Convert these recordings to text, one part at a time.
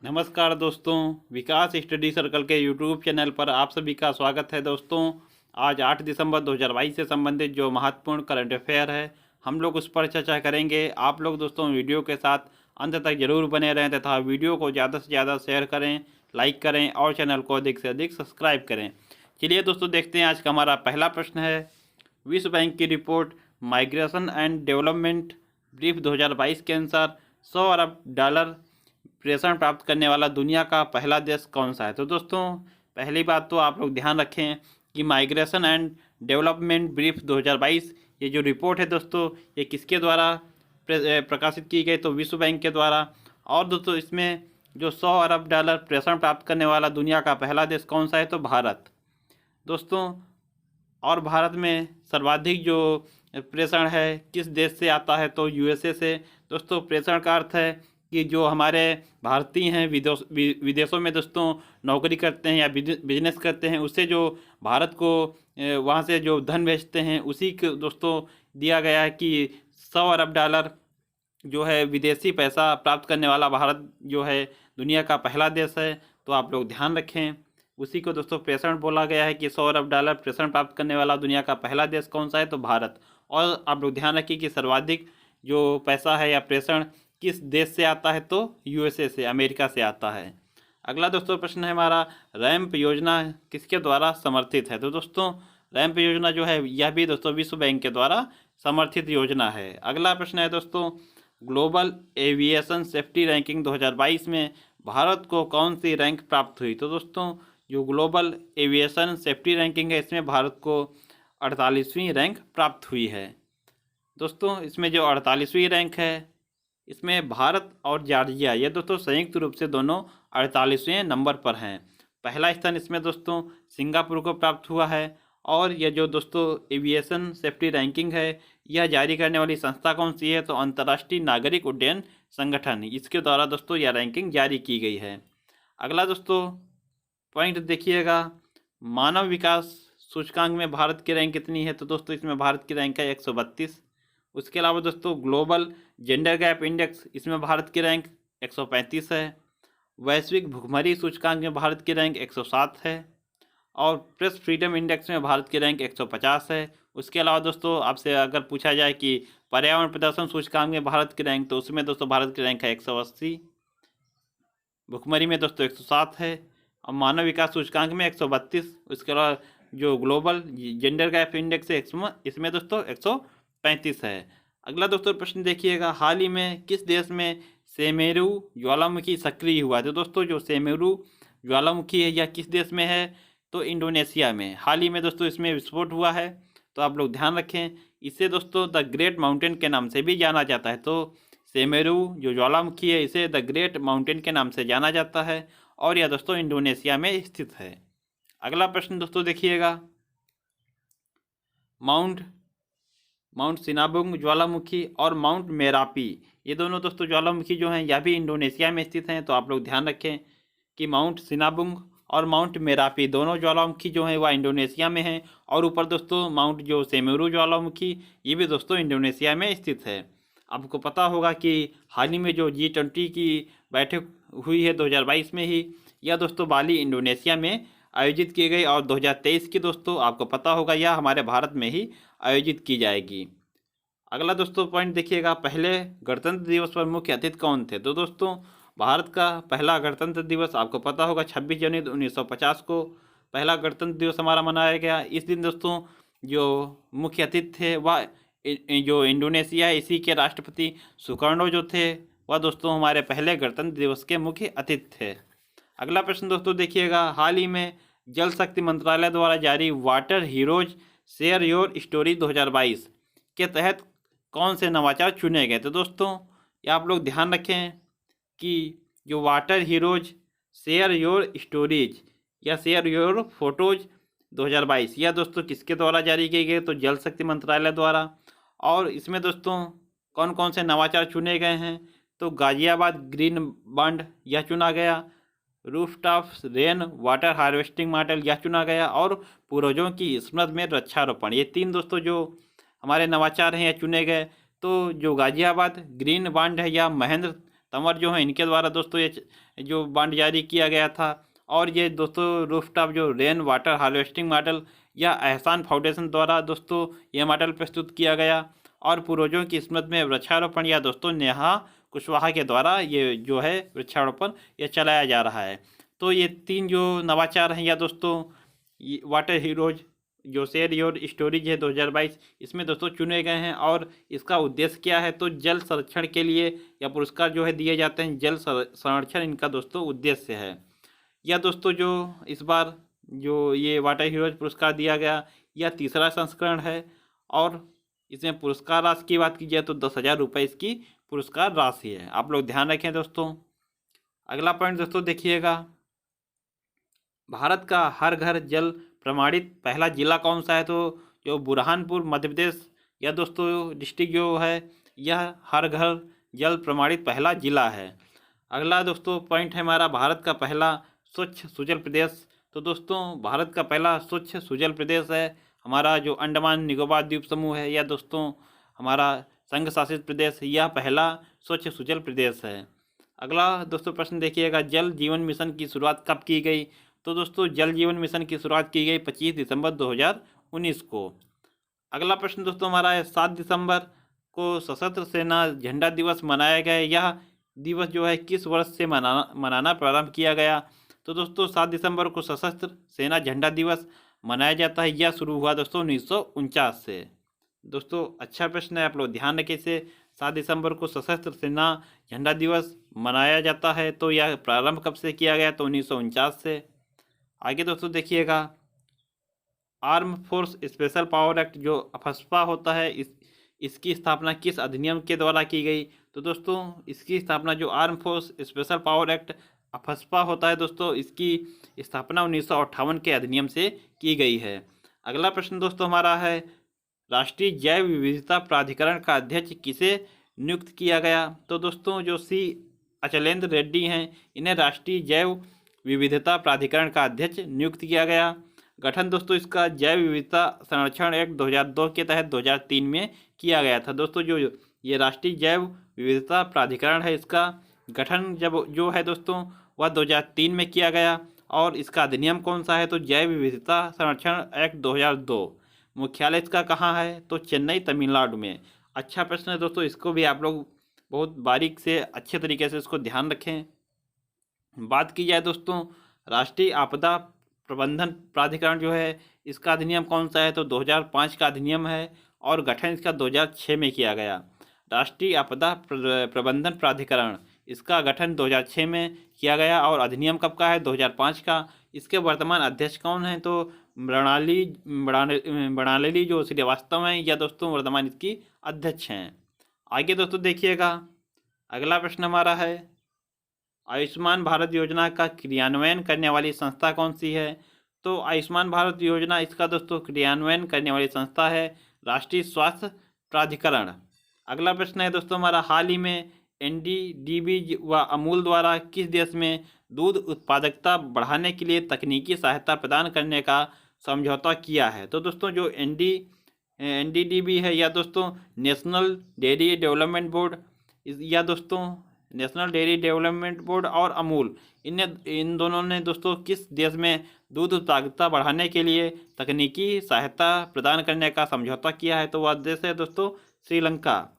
नमस्कार दोस्तों, विकास study circle के यूट्यूब चैनल पर आप सभी का स्वागत है। दोस्तों, आज 8 दिसंबर 2022 से संबंधित जो महत्वपूर्ण करंट अफेयर है, हम लोग उस पर चर्चा करेंगे। आप लोग दोस्तों वीडियो के साथ अंत तक जरूर बने रहें तथा वीडियो को ज़्यादा से ज़्यादा शेयर करें, लाइक करें और चैनल को अधिक से अधिक सब्सक्राइब करें। चलिए दोस्तों, देखते हैं आज का हमारा पहला प्रश्न है। विश्व बैंक की report migration and development brief 2022 के अनुसार 100 अरब डॉलर प्रेषण प्राप्त करने वाला दुनिया का पहला देश कौन सा है। तो दोस्तों, पहली बात तो आप लोग ध्यान रखें कि माइग्रेशन एंड डेवलपमेंट ब्रीफ 2022 ये जो रिपोर्ट है दोस्तों, ये किसके द्वारा प्रकाशित की गई, तो विश्व बैंक के द्वारा। और दोस्तों, इसमें जो 100 अरब डॉलर प्रेषण प्राप्त करने वाला दुनिया का पहला देश कौन सा है, तो भारत दोस्तों। और भारत में सर्वाधिक जो प्रेषण है किस देश से आता है, तो यूएसए से। दोस्तों, प्रेषण का अर्थ है कि जो हमारे भारतीय हैं विदेशों में दोस्तों नौकरी करते हैं या बिजनेस करते हैं, उससे जो भारत को वहाँ से जो धन भेजते हैं, उसी को दोस्तों दिया गया है कि 100 अरब डॉलर जो है विदेशी पैसा प्राप्त करने वाला भारत जो है दुनिया का पहला देश है। तो आप लोग ध्यान रखें, उसी को दोस्तों प्रेषण बोला गया है कि 100 अरब डॉलर प्रेषण प्राप्त करने वाला दुनिया का पहला देश कौन सा है, तो भारत। और आप लोग ध्यान रखिए कि सर्वाधिक जो पैसा है या प्रेषण किस देश से आता है, तो यूएसए से, अमेरिका से आता है। अगला दोस्तों प्रश्न है हमारा, रैंप योजना किसके द्वारा समर्थित है। तो दोस्तों, रैंप योजना जो है यह भी दोस्तों विश्व बैंक के द्वारा समर्थित योजना है। अगला प्रश्न है दोस्तों, ग्लोबल एविएशन सेफ्टी रैंकिंग 2022 में भारत को कौन सी रैंक प्राप्त हुई। तो दोस्तों, जो ग्लोबल एविएशन सेफ्टी रैंकिंग है, इसमें भारत को 48वीं रैंक प्राप्त हुई है। दोस्तों, इसमें जो 48वीं रैंक है, इसमें भारत और जॉर्जिया ये दोस्तों संयुक्त रूप से दोनों 48वें नंबर पर हैं। पहला स्थान इसमें दोस्तों सिंगापुर को प्राप्त हुआ है। और यह जो दोस्तों एविएशन सेफ्टी रैंकिंग है, यह जारी करने वाली संस्था कौन सी है, तो अंतर्राष्ट्रीय नागरिक उड्डयन संगठन, इसके द्वारा दोस्तों यह रैंकिंग जारी की गई है। अगला दोस्तों पॉइंट देखिएगा, मानव विकास सूचकांक में भारत की रैंक कितनी है। तो दोस्तों, इसमें भारत की रैंक है 132। उसके अलावा दोस्तों ग्लोबल जेंडर गैप इंडेक्स, इसमें भारत की रैंक 135 है। वैश्विक भुखमरी सूचकांक में भारत की रैंक 107 है। और प्रेस फ्रीडम इंडेक्स में भारत की रैंक 150 है। उसके अलावा दोस्तों आपसे अगर पूछा जाए कि पर्यावरण प्रदर्शन सूचकांक में भारत की रैंक, तो उसमें दोस्तों भारत की रैंक है 180। भुखमरी में दोस्तों 107 है। और मानव विकास सूचकांक में 132। उसके अलावा जो ग्लोबल जेंडर गैप इंडेक्स है, इसमें दोस्तों 135 है। अगला दोस्तों प्रश्न देखिएगा, हाल ही में किस देश में सेमेरू ज्वालामुखी सक्रिय हुआ है। तो दोस्तों, जो सेमेरू ज्वालामुखी है यह किस देश में है, तो इंडोनेशिया में। हाल ही में दोस्तों इसमें विस्फोट हुआ है। तो आप लोग ध्यान रखें, इसे दोस्तों द ग्रेट माउंटेन के नाम से भी जाना जाता है। तो सेमेरू जो ज्वालामुखी है, इसे द ग्रेट माउंटेन के नाम से जाना जाता है और यह दोस्तों इंडोनेशिया में स्थित है। अगला प्रश्न दोस्तों देखिएगा, माउंट सिनाबुंग ज्वालामुखी और माउंट मेरापी, ये दोनों दोस्तों ज्वालामुखी जो हैं यह भी इंडोनेशिया में स्थित हैं। तो आप लोग ध्यान रखें कि माउंट सिनाबुंग और माउंट मेरापी दोनों ज्वालामुखी जो हैं वह इंडोनेशिया में हैं। और ऊपर दोस्तों माउंट जो सेमेरू ज्वालामुखी, ये भी दोस्तों इंडोनेशिया में स्थित है। आपको पता होगा कि हाल ही में जो G20 की बैठक हुई है 2022 में ही, यह दोस्तों बाली इंडोनेशिया में आयोजित की गई। और 2023 की दोस्तों आपको पता होगा यह हमारे भारत में ही आयोजित की जाएगी। अगला दोस्तों पॉइंट देखिएगा, पहले गणतंत्र दिवस पर मुख्य अतिथि कौन थे। तो दोस्तों, भारत का पहला गणतंत्र दिवस आपको पता होगा 26 जनवरी 1950 को पहला गणतंत्र दिवस हमारा मनाया गया। इस दिन दोस्तों जो मुख्य अतिथि थे वह जो इंडोनेशिया है, इसी के राष्ट्रपति सुकर्णो जो थे, वह दोस्तों हमारे पहले गणतंत्र दिवस के मुख्य अतिथि थे। अगला प्रश्न दोस्तों देखिएगा, हाल ही में जल शक्ति मंत्रालय द्वारा जारी water heroes share your story 2022 के तहत कौन से नवाचार चुने गए। तो दोस्तों, ये आप लोग ध्यान रखें कि जो water heroes share your stories या शेयर योर फोटोज 2022, यह दोस्तों किसके द्वारा जारी की गई, तो जल शक्ति मंत्रालय द्वारा। और इसमें दोस्तों कौन कौन से नवाचार चुने गए हैं, तो गाजियाबाद ग्रीन बंड यह चुना गया, rooftop rain water harvesting model यह चुना गया, और पूर्वजों की स्मृति में वृक्षारोपण, ये तीन दोस्तों जो हमारे नवाचार हैं यह चुने गए। तो जो गाजियाबाद ग्रीन बॉन्ड है या महेंद्र तंवर जो हैं इनके द्वारा दोस्तों ये जो बांड जारी किया गया था। और ये दोस्तों रूफटॉप जो रेन वाटर हार्वेस्टिंग मॉडल या एहसान फाउंडेशन द्वारा दोस्तों ये मॉडल प्रस्तुत किया गया। और पूर्वजों की स्मृति में वृक्षारोपण या दोस्तों नेहा कुशवाहा के द्वारा ये जो है वृक्षारोपण ये चलाया जा रहा है। तो ये 3 जो नवाचार हैं या दोस्तों वाटर हीरोज जो शेयर योर स्टोरीज है 2022 इसमें दोस्तों चुने गए हैं। और इसका उद्देश्य क्या है तो जल संरक्षण के लिए या पुरस्कार जो है दिए जाते हैं, जल संरक्षण इनका दोस्तों उद्देश्य है। या दोस्तों जो इस बार जो ये वाटर हीरोज पुरस्कार दिया गया यह तीसरा संस्करण है। और इसमें पुरस्कार राशि की बात की जाए तो 10,000 रुपये इसकी पुरस्कार राशि है। आप लोग ध्यान रखें दोस्तों। अगला पॉइंट दोस्तों देखिएगा, भारत का हर घर जल प्रमाणित पहला जिला कौन सा है तो जो बुरहानपुर मध्य प्रदेश या दोस्तों डिस्ट्रिक्ट जो है यह हर घर जल प्रमाणित पहला जिला है। अगला दोस्तों पॉइंट है हमारा, भारत का पहला स्वच्छ सुजल प्रदेश। तो दोस्तों भारत का पहला स्वच्छ सुजल प्रदेश है हमारा जो अंडमान निकोबार द्वीप समूह है या दोस्तों हमारा संघ शासित प्रदेश, यह पहला स्वच्छ सुजल प्रदेश है। अगला दोस्तों प्रश्न देखिएगा, जल जीवन मिशन की शुरुआत कब की गई तो दोस्तों जल जीवन मिशन की शुरुआत की गई 25 दिसंबर 2019 को। अगला प्रश्न दोस्तों हमारा है, 7 दिसंबर को सशस्त्र सेना झंडा दिवस मनाया गया। यह दिवस जो है किस वर्ष से मनाना प्रारंभ किया गया तो दोस्तों 7 दिसंबर को सशस्त्र सेना झंडा दिवस मनाया जाता है। यह शुरू हुआ दोस्तों 1949 से। दोस्तों अच्छा प्रश्न है, आप लोग ध्यान रखें इसे। 7 दिसंबर को सशस्त्र सेना झंडा दिवस मनाया जाता है तो यह प्रारंभ कब से किया गया तो 1949 से। आगे दोस्तों देखिएगा, arm force special power act जो अफस्पा होता है इसकी स्थापना किस अधिनियम के द्वारा की गई तो दोस्तों इसकी स्थापना जो arm force special power act AFSPA होता है दोस्तों इसकी स्थापना 1958 के अधिनियम से की गई है। अगला प्रश्न दोस्तों हमारा है, राष्ट्रीय जैव विविधता प्राधिकरण का अध्यक्ष किसे नियुक्त किया गया तो दोस्तों जो सी अचलेंद्र रेड्डी हैं इन्हें राष्ट्रीय जैव विविधता प्राधिकरण का अध्यक्ष नियुक्त किया गया। गठन दोस्तों इसका जैव विविधता संरक्षण एक्ट 2002 के तहत 2003 में किया गया था। दोस्तों जो ये राष्ट्रीय जैव विविधता प्राधिकरण है इसका गठन जो है दोस्तों वह 2003 में किया गया। और इसका अधिनियम कौन सा है तो जैव विविधता संरक्षण एक्ट 2002। मुख्यालय इसका कहाँ है तो चेन्नई तमिलनाडु में। अच्छा प्रश्न है दोस्तों, इसको भी आप लोग बहुत बारीक से अच्छे तरीके से इसको ध्यान रखें। बात की जाए दोस्तों राष्ट्रीय आपदा प्रबंधन प्राधिकरण जो है इसका अधिनियम कौन सा है तो 2005 का अधिनियम है और गठन इसका 2006 में किया गया। राष्ट्रीय आपदा प्रबंधन प्राधिकरण इसका गठन 2006 में किया गया और अधिनियम कब का है 2005 का। इसके वर्तमान अध्यक्ष कौन हैं तो मृणालिनी जो श्रीवास्तव हैं या दोस्तों वर्तमान इसकी अध्यक्ष हैं। आगे दोस्तों देखिएगा, अगला प्रश्न हमारा है, आयुष्मान भारत योजना का क्रियान्वयन करने वाली संस्था कौन सी है तो आयुष्मान भारत योजना इसका दोस्तों क्रियान्वयन करने वाली संस्था है राष्ट्रीय स्वास्थ्य प्राधिकरण। अगला प्रश्न है दोस्तों हमारा, हाल ही में एनडीडीबी व अमूल द्वारा किस देश में दूध उत्पादकता बढ़ाने के लिए तकनीकी सहायता प्रदान करने का समझौता किया है तो दोस्तों जो एनडीडीबी है या दोस्तों नेशनल डेयरी डेवलपमेंट बोर्ड या दोस्तों नेशनल डेयरी डेवलपमेंट बोर्ड और अमूल इन दोनों ने दोस्तों किस देश में दूध उत्पादकता बढ़ाने के लिए तकनीकी सहायता प्रदान करने का समझौता किया है तो वह देश है दोस्तों श्रीलंका।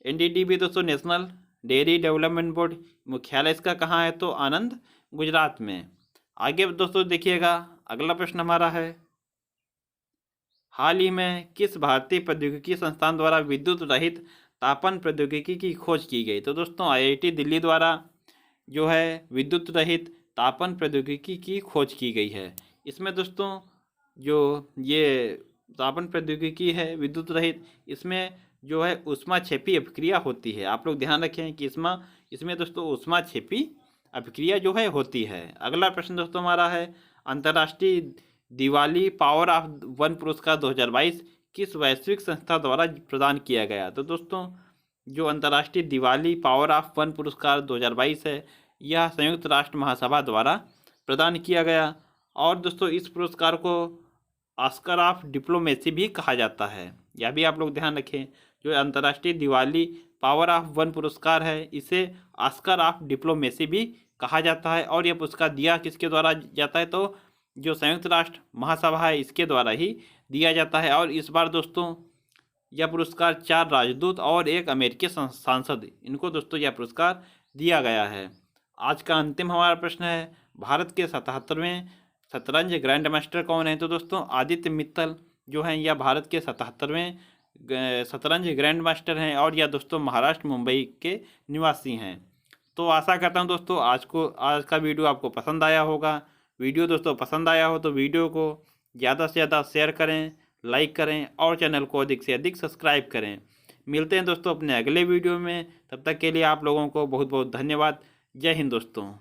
एनडीडीबी दोस्तों नेशनल डेयरी डेवलपमेंट बोर्ड, मुख्यालय इसका कहाँ है तो आनंद गुजरात में। आगे दोस्तों देखिएगा, अगला प्रश्न हमारा है, हाल ही में किस भारतीय प्रौद्योगिकी संस्थान द्वारा विद्युत रहित तापन प्रौद्योगिकी की खोज की गई तो दोस्तों आईआईटी दिल्ली द्वारा जो है विद्युत रहित तापन प्रौद्योगिकी की खोज की गई है। इसमें दोस्तों जो ये तापन प्रौद्योगिकी है विद्युत रहित इसमें जो है ऊष्माक्षेपी अभिक्रिया होती है। आप लोग ध्यान रखें कि इसमें दोस्तों ऊष्माक्षेपी अभिक्रिया जो है होती है। अगला प्रश्न दोस्तों हमारा है, अंतर्राष्ट्रीय दिवाली पावर ऑफ वन पुरस्कार 2022 किस वैश्विक संस्था द्वारा प्रदान किया गया तो दोस्तों जो अंतर्राष्ट्रीय दिवाली पावर ऑफ वन पुरस्कार 2022 है यह संयुक्त राष्ट्र महासभा द्वारा प्रदान किया गया। और दोस्तों इस पुरस्कार को ऑस्कर ऑफ डिप्लोमेसी भी कहा जाता है, यह भी आप लोग ध्यान रखें। जो अंतर्राष्ट्रीय दिवाली पावर ऑफ वन पुरस्कार है इसे ऑस्कर ऑफ डिप्लोमेसी भी कहा जाता है। और यह पुरस्कार दिया किसके द्वारा जाता है, तो जो संयुक्त राष्ट्र महासभा है इसके द्वारा ही दिया जाता है। और इस बार दोस्तों यह पुरस्कार 4 राजदूत और 1 अमेरिकी सांसद, इनको दोस्तों यह पुरस्कार दिया गया है। आज का अंतिम हमारा प्रश्न है, भारत के 77वें शतरंज ग्रैंड मास्टर कौन है, तो दोस्तों आदित्य मित्तल जो हैं यह भारत के 77वें शतरंज ग्रैंड मास्टर हैं और यह दोस्तों महाराष्ट्र मुंबई के निवासी हैं। तो आशा करता हूं दोस्तों आज का वीडियो आपको पसंद आया होगा। वीडियो दोस्तों पसंद आया हो तो वीडियो को ज़्यादा से ज़्यादा शेयर करें, लाइक करें और चैनल को अधिक से अधिक सब्सक्राइब करें। मिलते हैं दोस्तों अपने अगले वीडियो में, तब तक के लिए आप लोगों को बहुत बहुत धन्यवाद। जय हिंद दोस्तों।